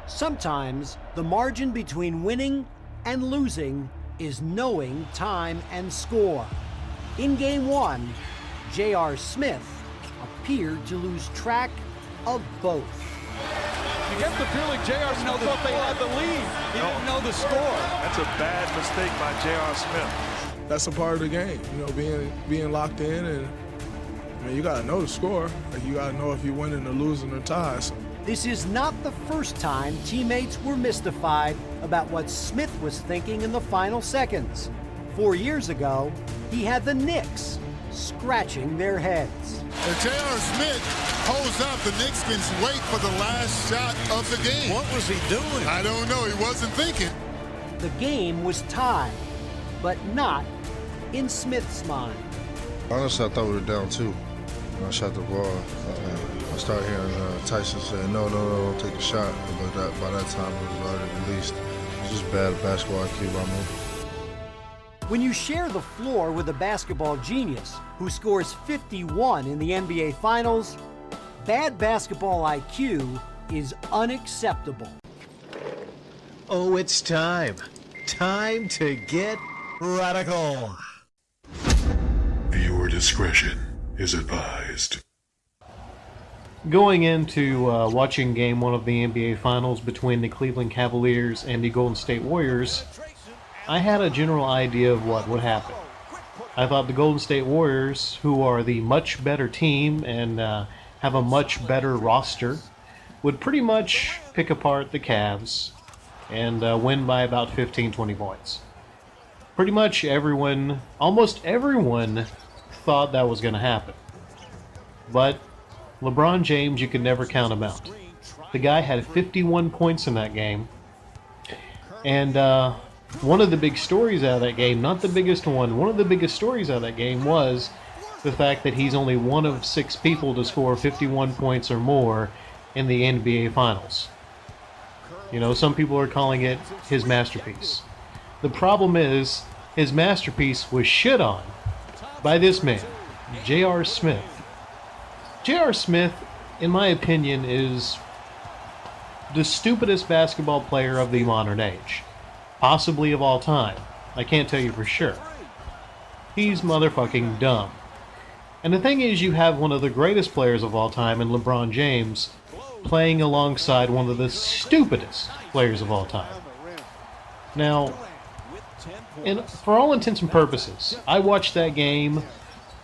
Sometimes the margin between winning and losing is knowing time and score. In Game 1, J.R.Smith appeared to lose track of both. You get the feeling J.R.Smith thought they had the lead. He didn't know the score. That's a bad mistake by J.R.Smith. That's a part of the game, being locked in, and you gotta know the score. Like, you gotta know if you're winning or losing or tied. So. This is not the first time teammates were mystified about what Smith was thinking in the final seconds. 4 years ago, he had the Knicks scratching their heads. If J.R.Smith holds up, the Knicks can wait for the last shot of the game. What was he doing? I don't know. He wasn't thinking. The game was tied, but not in Smith's mind. Honestly, I thought we were down 2 when I shot the ball. I started hearing Tyson say, no, don't take the shot. But by that time, it was already released. It was just bad basketball IQ by me. When you share the floor with a basketball genius who scores 51 in the NBA Finals, bad basketball IQ is unacceptable. Oh, it's time. Time to get radical. Viewer discretion is advised. Going into watching Game 1 of the NBA Finals between the Cleveland Cavaliers and the Golden State Warriors, I had a general idea of what would happen. I thought the Golden State Warriors, who are the much better team and have a much better roster, would pretty much pick apart the Cavs and win by about 15-20 points. Pretty much everyone, almost everyone, thought that was going to happen. But LeBron James, you can never count him out. The guy had 51 points in that game. And one of the big stories out of that game, not the biggest one of the biggest stories out of that game was the fact that he's only one of 6 people to score 51 points or more in the NBA Finals. You know, some people are calling it his masterpiece. The problem is, his masterpiece was shit on by this man, J.R. Smith. J.R. Smith, in my opinion, is the stupidest basketball player of the modern age. Possibly of all time. I can't tell you for sure. He's motherfucking dumb. And the thing is, you have one of the greatest players of all time in LeBron James playing alongside one of the stupidest players of all time. Now, for all intents and purposes, I watched that game.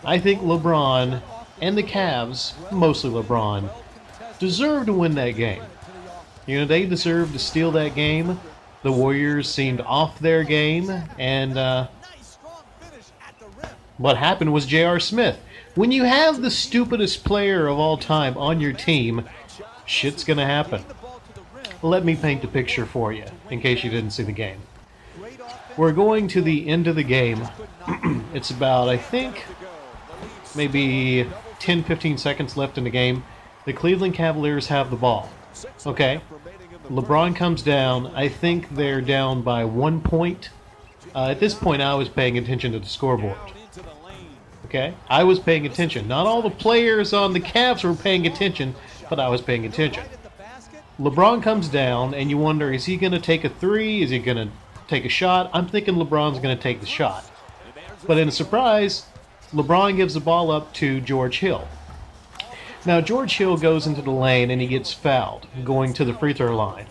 I think LeBron and the Cavs, mostly LeBron, deserved to win that game. You know, they deserved to steal that game. The Warriors seemed off their game, and what happened was J.R. Smith. When you have the stupidest player of all time on your team, shit's gonna happen. Let me paint the picture for you, in case you didn't see the game. We're going to the end of the game. It's about, I think, maybe 10-15 seconds left in the game. The Cleveland Cavaliers have the ball. Okay? LeBron comes down. I think they're down by 1 point. At this point, I was paying attention to the scoreboard. Okay? I was paying attention. Not all the players on the Cavs were paying attention, but I was paying attention. LeBron comes down, and you wonder, is he going to take a three? Is he going to take a shot? I'm thinking LeBron's going to take the shot. But in a surprise, LeBron gives the ball up to George Hill. Now, George Hill goes into the lane and he gets fouled, going to the free throw line.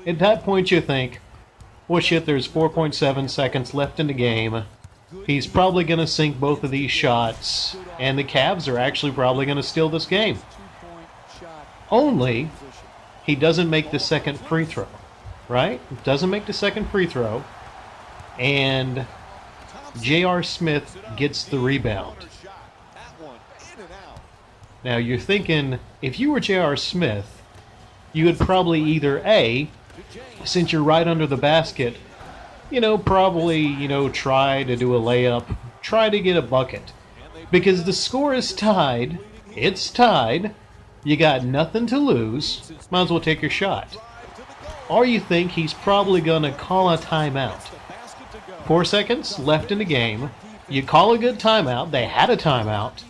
At that point, you think, well, shit, there's 4.7 seconds left in the game. He's probably going to sink both of these shots, and the Cavs are actually probably going to steal this game. Only, he doesn't make the second free throw, right? Doesn't make the second free throw, and J.R. Smith gets the rebound. Now, you're thinking, if you were J.R. Smith, you would probably either A, since you're right under the basket, probably, try to do a layup, try to get a bucket. Because the score is tied, it's tied, you got nothing to lose, might as well take your shot. Or you think he's probably going to call a timeout. 4 seconds left in the game, you call a good timeout, they had a timeout,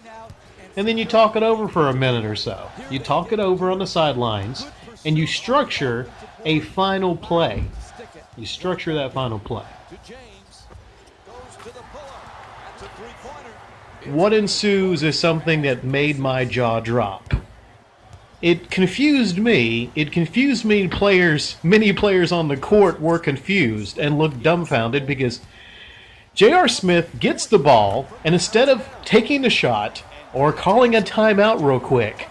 and then you talk it over for a minute or so. You talk it over on the sidelines, and you structure a final play. You structure that final play. What ensues is something that made my jaw drop. It confused me. It confused me. Many players on the court were confused and looked dumbfounded because J.R.Smith gets the ball, and instead of taking the shot or calling a timeout real quick,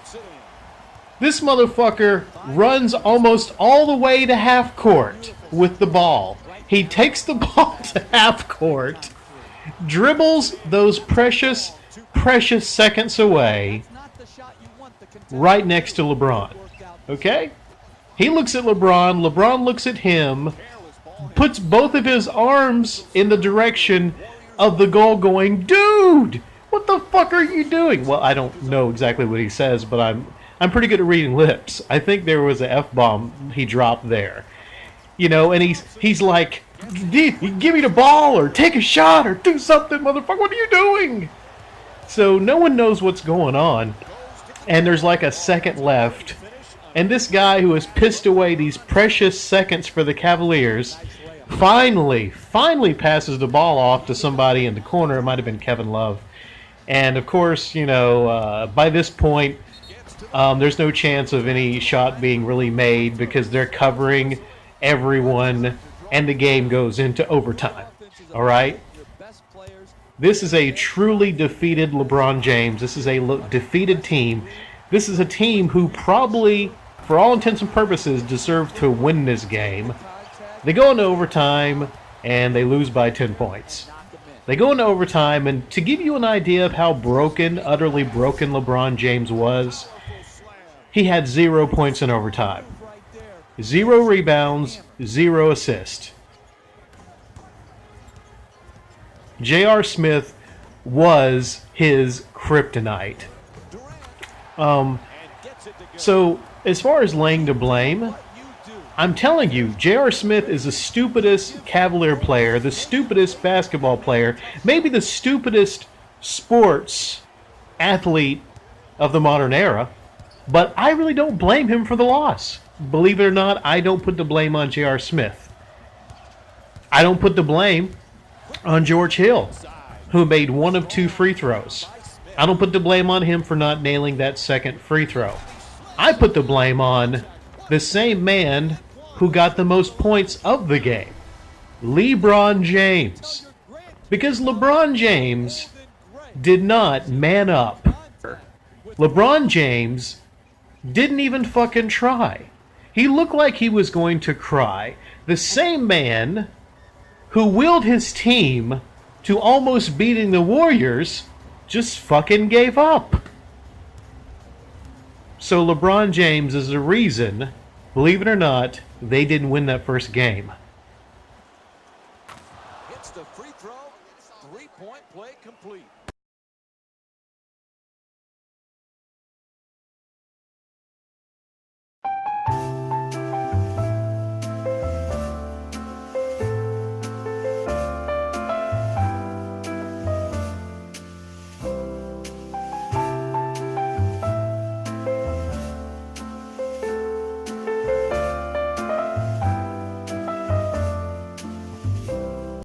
this motherfucker runs almost all the way to half court with the ball. He takes the ball to half court, dribbles those precious seconds away right next to LeBron. Okay? He looks at LeBron. LeBron looks at him, puts both of his arms in the direction of the goal going, "Dude, what the fuck are you doing?" Well, I don't know exactly what he says, but I'm pretty good at reading lips. I think there was a F-bomb he dropped there. You know, and he's like, "Give me the ball or take a shot or do something, motherfucker. What are you doing?" So no one knows what's going on. And there's like a second left. And this guy who has pissed away these precious seconds for the Cavaliers finally passes the ball off to somebody in the corner. It might have been Kevin Love. And of course, you know, by this point, there's no chance of any shot being really made because they're covering everyone and the game goes into overtime. All right? This is a truly defeated LeBron James. This is a defeated team. This is a team who probably, for all intents and purposes, deserved to win this game. They go into overtime, and they lose by 10 points. They go into overtime, and to give you an idea of how utterly broken LeBron James was, he had 0 points in overtime. 0 rebounds, 0 assists. J.R.Smith was his kryptonite. So, as far as laying the blame, I'm telling you, J.R.Smith is the stupidest Cavalier player, the stupidest basketball player, maybe the stupidest sports athlete of the modern era, but I really don't blame him for the loss. Believe it or not, I don't put the blame on J.R.Smith. I don't put the blame on George Hill, who made 1 of 2 free throws. I don't put the blame on him for not nailing that second free throw. I put the blame on the same man who got the most points of the game, LeBron James. Because LeBron James did not man up. LeBron James didn't even fucking try. He looked like he was going to cry. The same man who willed his team to almost beating the Warriors just fucking gave up. So LeBron James is the reason, believe it or not, they didn't win that first game. Hits the free throw, 3-point play complete.